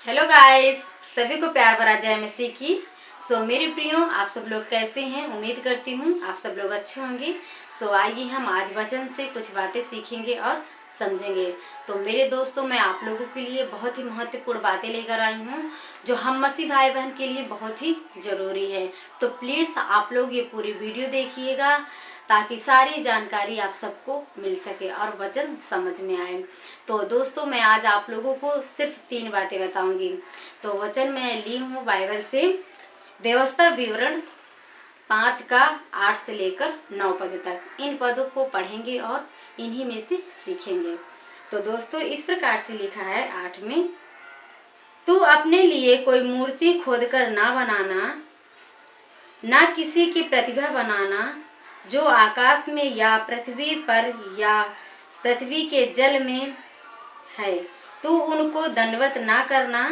Hello guys, सभी को प्यार भरा जय मसीह की। मेरे प्रियो, आप सब लोग कैसे हैं? उम्मीद करती हूँ आप सब लोग अच्छे होंगे। आइए हम आज वचन से कुछ बातें सीखेंगे और समझेंगे। तो मेरे दोस्तों, मैं आप लोगों के लिए बहुत ही महत्वपूर्ण बातें लेकर आई हूँ जो हम मसीह भाई बहन के लिए बहुत ही ज़रूरी है। तो प्लीज़ आप लोग ये पूरी वीडियो देखिएगा ताकि सारी जानकारी आप सबको मिल सके और वचन समझ में आए। तो दोस्तों, मैं आज आप लोगों को सिर्फ 3 बातें बताऊंगी। तो वचन मैं ली हूँ बाइबल से, व्यवस्था विवरण 5 का 8 से लेकर 9 पद तक। इन पदों को पढ़ेंगे और इन्हीं में से सीखेंगे। तो दोस्तों, इस प्रकार से लिखा है 8 में, तू अपने लिए कोई मूर्ति खोदकर ना बनाना, ना किसी की प्रतिभा बनाना जो आकाश में या पृथ्वी पर या पृथ्वी के जल में है। तू उनको दंडवत ना करना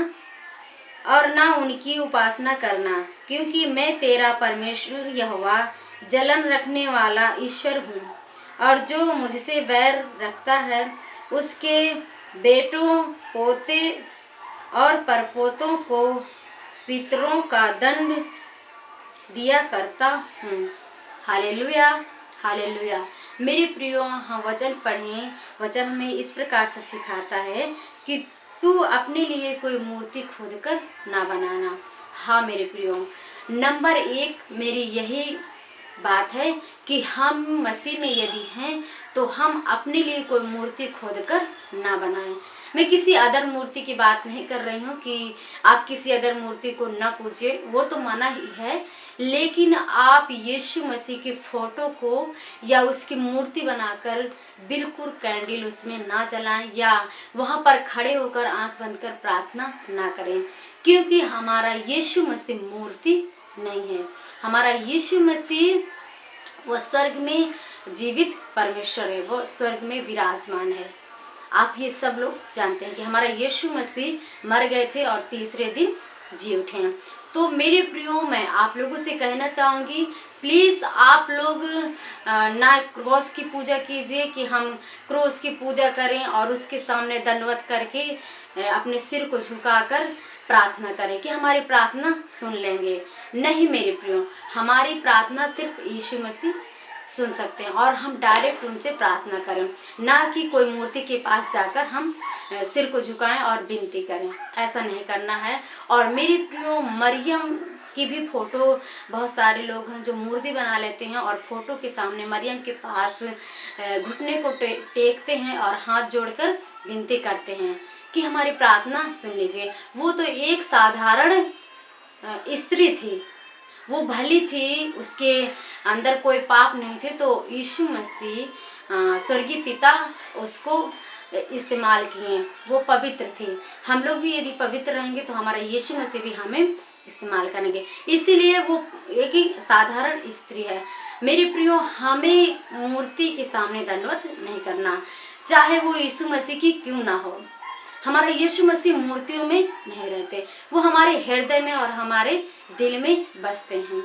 और ना उनकी उपासना करना, क्योंकि मैं तेरा परमेश्वर यहोवा जलन रखने वाला ईश्वर हूँ। और जो मुझसे वैर रखता है उसके बेटों, पोते और परपोतों को पितरों का दंड दिया करता हूँ। Hallelujah, hallelujah. मेरे प्रियो, हम वचन पढ़ें। वचन हमें इस प्रकार से सिखाता है कि तू अपने लिए कोई मूर्ति खोदकर ना बनाना। हाँ मेरे प्रियो, नंबर 1 मेरी यही बात है कि हम मसीह में यदि हैं तो हम अपने लिए कोई मूर्ति खोदकर ना बनाएं। मैं किसी अदर मूर्ति की बात नहीं कर रही हूँ कि आप किसी अदर मूर्ति को ना पूजिए, वो तो मना ही है। लेकिन आप यीशु मसीह की फोटो को या उसकी मूर्ति बनाकर बिल्कुल कैंडल उसमें ना जलाएं या वहाँ पर खड़े होकर आंख बंद कर प्रार्थना ना करें, क्योंकि हमारा यीशु मसीह मूर्ति नहीं है। हमारा यीशु मसीह वो स्वर्ग में जीवित परमेश्वर है, वो स्वर्ग में विराजमान है। आप ये सब लोग जानते हैं कि हमारा यीशु मसीह मर गए थे और तीसरे दिन जी उठे हैं। तो मेरे प्रियो, मैं आप लोगों से कहना चाहूँगी, प्लीज़ आप लोग ना क्रॉस की पूजा कीजिए कि हम क्रॉस की पूजा करें और उसके सामने दंडवत करके अपने सिर को झुकाकर प्रार्थना करें कि हमारी प्रार्थना सुन लेंगे। नहीं मेरे प्रियो, हमारी प्रार्थना सिर्फ यीशु मसीह सुन सकते हैं और हम डायरेक्ट उनसे प्रार्थना करें, ना कि कोई मूर्ति के पास जाकर हम सिर को झुकाएं और विनती करें। ऐसा नहीं करना है। और मेरे प्रियो, मरियम की भी फोटो बहुत सारे लोग हैं जो मूर्ति बना लेते हैं और फोटो के सामने मरियम के पास घुटने को टेकते हैं और हाथ जोड़कर विनती करते हैं कि हमारी प्रार्थना सुन लीजिए। वो तो एक साधारण स्त्री थी, वो भली थी, उसके अंदर कोई पाप नहीं थे। तो यीशु मसीह स्वर्गीय पिता उसको इस्तेमाल किए, वो पवित्र थी। हम लोग भी यदि पवित्र रहेंगे तो हमारा यीशु मसीह भी हमें इस्तेमाल करेंगे। इसीलिए वो एक ही साधारण स्त्री है। मेरे प्रियो, हमें मूर्ति के सामने दंडवत नहीं करना, चाहे वो यीशु मसीह की क्यों ना हो। हमारा यीशु मसीह मूर्तियों में नहीं रहते, वो हमारे हृदय में और हमारे दिल में बसते हैं।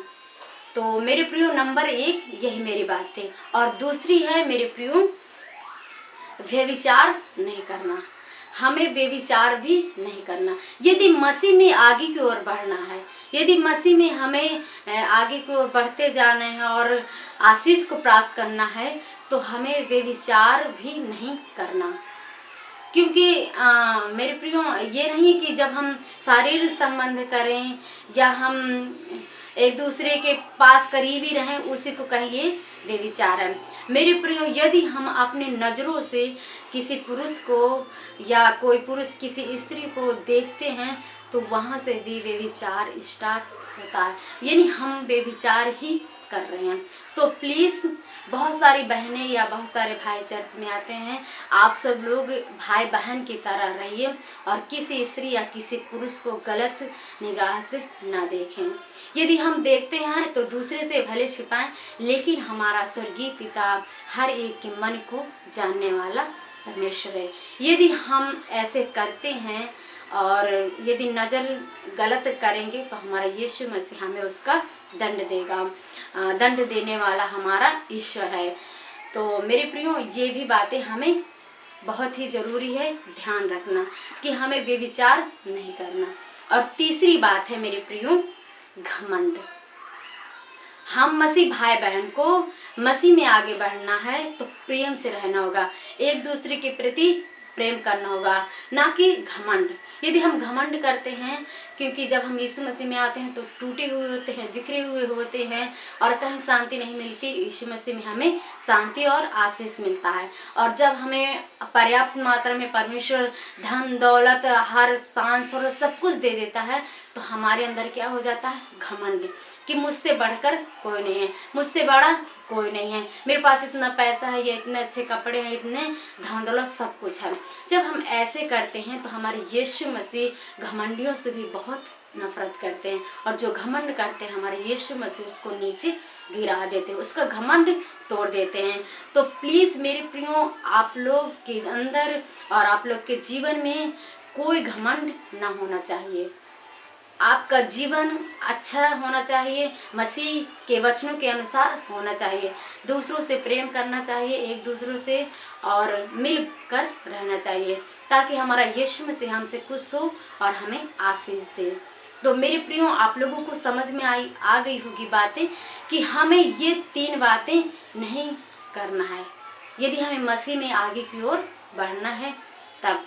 तो मेरे प्रियो, नंबर 1 यही मेरी बात थी। और दूसरी है मेरे प्रियो, व्यभिचार नहीं करना। हमें व्यभिचार भी नहीं करना। यदि मसीह में आगे की ओर बढ़ना है, यदि मसीह में हमें आगे की ओर बढ़ते जाना है और आशीष को प्राप्त करना है, तो हमें व्यभिचार भी नहीं करना। क्योंकि मेरे प्रियो, ये नहीं कि जब हम शारीरिक संबंध करें या हम एक दूसरे के पास करीबी रहें उसी को कहिए व्यभिचार है। मेरे प्रियो, यदि हम अपनी नज़रों से किसी पुरुष को या कोई पुरुष किसी स्त्री को देखते हैं तो वहाँ से भी व्यभिचार स्टार्ट होता है, यानी हम व्यभिचार ही कर रहे हैं। तो प्लीज़, बहुत सारी बहनें या बहुत सारे भाई चर्च में आते हैं, आप सब लोग भाई बहन की तरह रहिए और किसी स्त्री या किसी पुरुष को गलत निगाह से ना देखें। यदि हम देखते हैं तो दूसरे से भले छिपाएं, लेकिन हमारा स्वर्गीय पिता हर एक के मन को जानने वाला परमेश्वर है। यदि हम ऐसे करते हैं और यदि नज़र गलत करेंगे तो हमारा यीशु मसीह हमें उसका दंड देगा। दंड देने वाला हमारा ईश्वर है। तो मेरे प्रियो, ये भी बातें हमें बहुत ही ज़रूरी है ध्यान रखना कि हमें व्यभिचार नहीं करना। और तीसरी बात है मेरे प्रियो, घमंड। हम मसीह भाई बहन को मसीह में आगे बढ़ना है तो प्रेम से रहना होगा, एक दूसरे के प्रति प्रेम करना होगा, ना कि घमंड। यदि हम घमंड करते हैं, क्योंकि जब हम यीशु मसीह में आते हैं तो टूटे हुए होते हैं, बिखरे हुए होते हैं और कहीं शांति नहीं मिलती। यीशु मसीह में हमें शांति और आशीष मिलता है। और जब हमें पर्याप्त मात्रा में परमेश्वर धन दौलत हर सांस और सब कुछ दे देता है तो हमारे अंदर क्या हो जाता है, घमंड, कि मुझसे बढ़कर कोई नहीं है, मुझसे बड़ा कोई नहीं है, मेरे पास इतना पैसा है, ये इतने अच्छे कपड़े हैं, इतने धन दौलत सब कुछ है। जब हम ऐसे करते हैं तो हमारे यीशु मसीह घमंडियों से भी बहुत नफरत करते हैं, और जो घमंड करते हैं हमारे यीशु मसीह उसको नीचे गिरा देते हैं, उसका घमंड तोड़ देते हैं। तो प्लीज़ मेरे प्रियो, आप लोग के अंदर और आप लोग के जीवन में कोई घमंड ना होना चाहिए। आपका जीवन अच्छा होना चाहिए, मसीह के वचनों के अनुसार होना चाहिए, दूसरों से प्रेम करना चाहिए, एक दूसरों से और मिलकर रहना चाहिए, ताकि हमारा यीशु मसीह हमसे खुश हो और हमें आशीष दे। तो मेरे प्रियो, आप लोगों को समझ में आ गई होगी बातें कि हमें ये 3 बातें नहीं करना है यदि हमें मसीह में आगे की ओर बढ़ना है। तब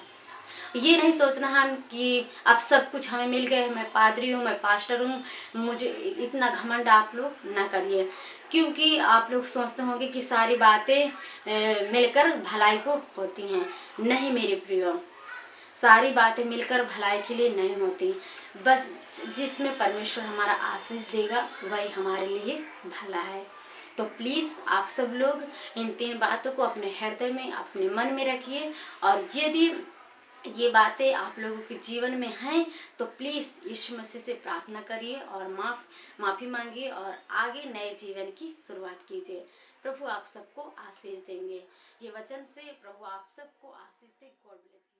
ये नहीं सोचना हम कि अब सब कुछ हमें मिल गए, मैं पादरी हूँ, मैं पास्टर हूँ, मुझे इतना घमंड आप लोग ना करिए, क्योंकि आप लोग सोचते होंगे कि सारी बातें मिलकर भलाई को होती हैं। नहीं मेरे प्रियो, सारी बातें मिलकर भलाई के लिए नहीं होती, बस जिसमें परमेश्वर हमारा आशीष देगा वही हमारे लिए भला है। तो प्लीज़ आप सब लोग इन 3 बातों को अपने हृदय में, अपने मन में रखिए, और यदि ये बातें आप लोगों के जीवन में हैं तो प्लीज़ यीशु मसीह से प्रार्थना करिए और माफ़ी मांगिए और आगे नए जीवन की शुरुआत कीजिए। प्रभु आप सबको आशीष देंगे। ये वचन से प्रभु आप सबको आशीष दे। God bless you.